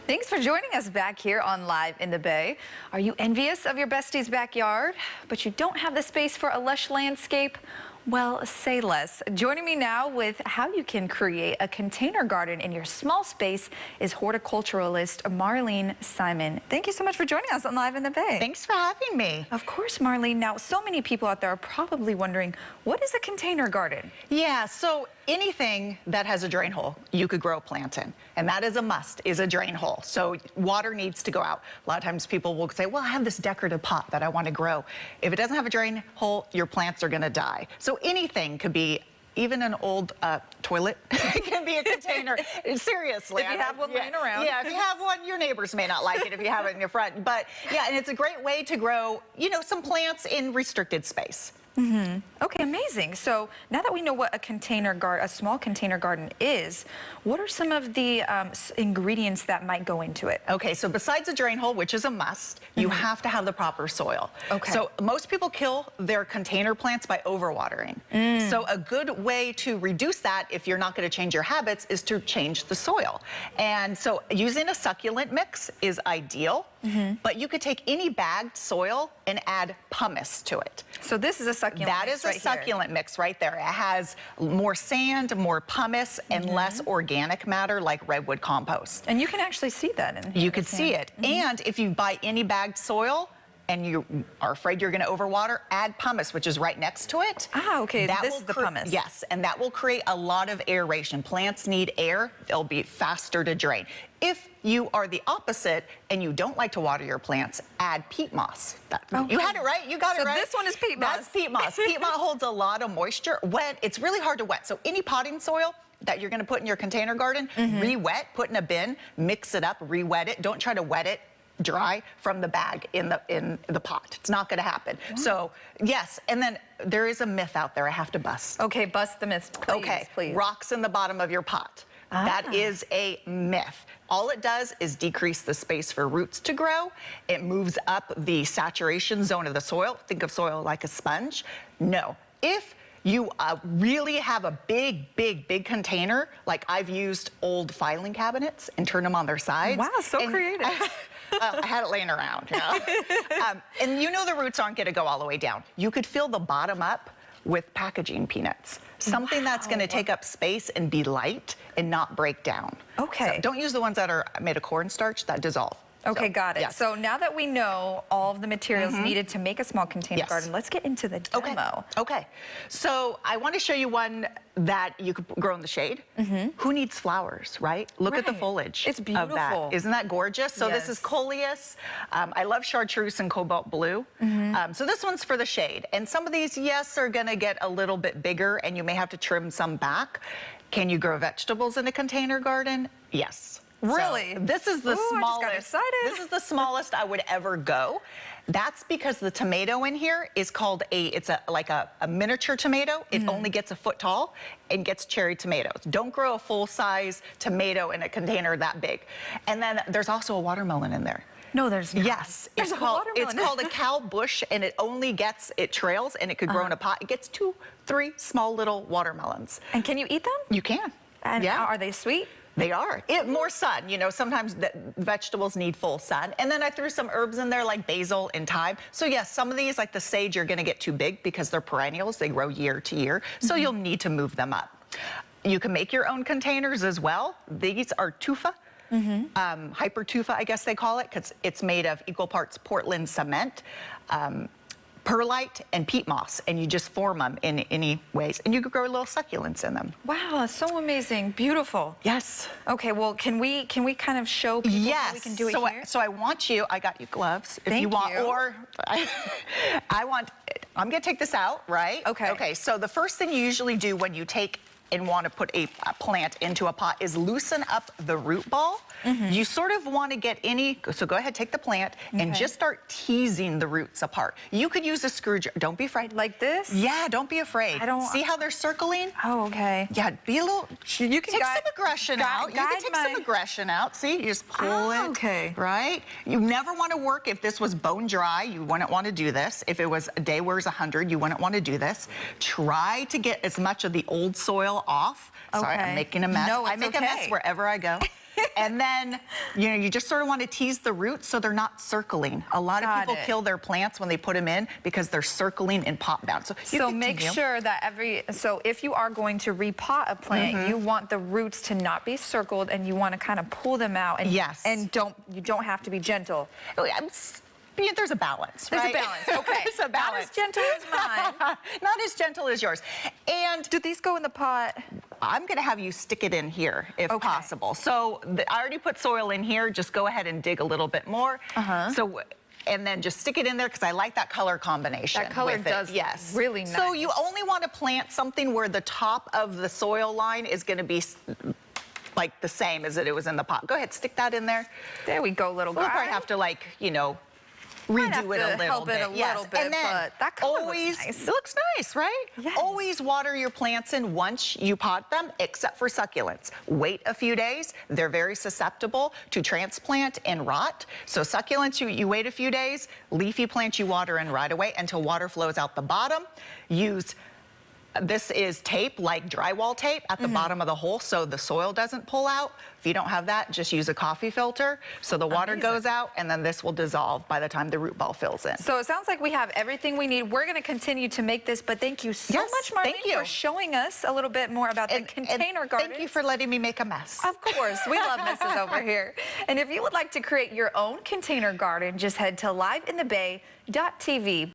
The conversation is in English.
Thanks for joining us back here on Live in the Bay. Are you envious of your bestie's backyard, but you don't have the space for a lush landscape? Well, say less. Joining me now with how you can create a container garden in your small space is horticulturalist Marlene Simon. Thank you so much for joining us on Live in the Bay. Thanks for having me. Of course, Marlene. Now, so many people out there are probably wondering, what is a container garden? Yeah, so anything that has a drain hole, you could grow a plant in. And that is a must, is a drain hole. So water needs to go out. A lot of times people will say, well, I have this decorative pot that I want to grow. If it doesn't have a drain hole, your plants are going to die. So anything could be, even an old toilet can be a container. Seriously. If you have one laying around. Yeah, if you have one, your neighbors may not like it if you have it in your front. But yeah, and it's a great way to grow, you know, some plants in restricted space. Okay, amazing. So now that we know what a small container garden is, what are some of the ingredients that might go into it? Okay, so besides a drain hole, which is a must, you have to have the proper soil. Okay. So most people kill their container plants by overwatering. So a good way to reduce that, if you're not going to change your habits, is to change the soil. And so using a succulent mix is ideal. But you could take any bagged soil and add pumice to it. So this is a succulent That mix is a succulent mix right there. It has more sand, more pumice, and less organic matter like redwood compost. And you can actually see that in here. You could see it. And if you buy any bagged soil and you are afraid you're going to overwater, add pumice, which is right next to it. Ah, okay, this is the pumice. Yes, and that will create a lot of aeration. Plants need air. They'll be faster to drain. If you are the opposite and you don't like to water your plants, add peat moss. You had it right. You got it right. So this one is peat moss. That's peat moss. Peat moss holds a lot of moisture. Wet, it's really hard to wet. So any potting soil that you're going to put in your container garden, re-wet, put in a bin, mix it up, re-wet it. Don't try to wet it dry from the bag in the pot. It's not going to happen. So yes, and then there is a myth out there I have to bust. Okay, bust the myth, please, please. Rocks in the bottom of your pot. That is a myth. All it does is decrease the space for roots to grow. It moves up the saturation zone of the soil. Think of soil like a sponge. No. If you really have a big container, like I've used old filing cabinets and turned them on their sides. Wow, so creative. I had it laying around, you know? And you know the roots aren't going to go all the way down. You could fill the bottom up with packaging peanuts. Something that's going to take up space and be light and not break down. Okay. So don't use the ones that are made of cornstarch that dissolve. Okay, So, got it. yes. So now that we know all of the materials needed to make a small container garden, let's get into the demo. Okay. So I want to show you one that you could grow in the shade. Who needs flowers, right? Look at the foliage. It's Of beautiful. that. Isn't that gorgeous? So this is coleus. I love chartreuse and cobalt blue. So this one's for the shade. And some of these, yes, are going to get a little bit bigger and you may have to trim some back. Can you grow vegetables in a container garden? Yes. Really? So this is the smallest. I just got excited. This is the smallest I would ever go. That's because the tomato in here is called like a miniature tomato. It only gets a foot tall and gets cherry tomatoes. Don't grow a full-size tomato in a container that big. And then there's also a watermelon in there. No, there's not. Yes, There's it's a watermelon. called a cow bush, and it trails, and it could grow in a pot. It gets 2, 3 small little watermelons. And can you eat them? You can. And yeah. are they sweet? They are. More sun, you know, sometimes vegetables need full sun. And then I threw some herbs in there like basil and thyme. So yes, some of these like the sage are gonna get too big because they're perennials. They grow year to year. So you'll need to move them up. You can make your own containers as well. These are tufa. Hyper tufa, I guess they call it, because it's made of equal parts Portland cement, perlite, and peat moss, and you just form them in any ways, and you could grow little succulents in them. Wow, that's so amazing, beautiful. Yes. Okay, well, can we kind of show people how we can do it here? So I want you. I got you gloves if you want, or I'm gonna take this out, right? Okay. Okay. So the first thing you usually do when you take and want to put a plant into a pot is loosen up the root ball. You sort of want to get so go ahead, take the plant and just start teasing the roots apart. You could use a screwdriver. Don't be afraid. Like this? Yeah, don't be afraid. See how they're circling? Oh, okay. Yeah, be a little, you can take some aggression out. You can take some aggression out. See, you just pull it, okay. right? You never want to work, if this was bone dry, you wouldn't want to do this. If it was a day wears 100, you wouldn't want to do this. Try to get as much of the old soil off. Sorry, I'm making a mess. No, I make a mess wherever I go. And then, you know, you just sort of want to tease the roots so they're not circling. A lot of people kill their plants when they put them in because they're circling in pot bound. So make sure that if you are going to repot a plant, you want the roots to not be circled, and you want to kind of pull them out. And, and you don't have to be gentle. There's a balance, There's right? a balance, okay. There's a balance. Not as gentle as mine. Not as gentle as yours. And do these go in the pot? I'm going to have you stick it in here if possible. So I already put soil in here. Just go ahead and dig a little bit more. And then just stick it in there because I like that color combination. That color does really nice. So you only want to plant something where the top of the soil line is going to be like the same as it was in the pot. Go ahead, stick that in there. There we go, little guy. We'll probably have to, like, you know, redo it a little bit. And then that color looks nice. It looks nice, right? Yes. Always water your plants in once you pot them, except for succulents. Wait a few days. They're very susceptible to transplant and rot. So succulents, you wait a few days. Leafy plants, you water in right away until water flows out the bottom. This is tape, like drywall tape, at the bottom of the hole so the soil doesn't pull out. If you don't have that, just use a coffee filter so the water goes out, and then this will dissolve by the time the root ball fills in. So it sounds like we have everything we need. We're going to continue to make this, but thank you so much, Marlene, for showing us a little bit more about the container garden. Thank you for letting me make a mess. Of course. We love messes over here. And if you would like to create your own container garden, just head to liveinthebay.tv.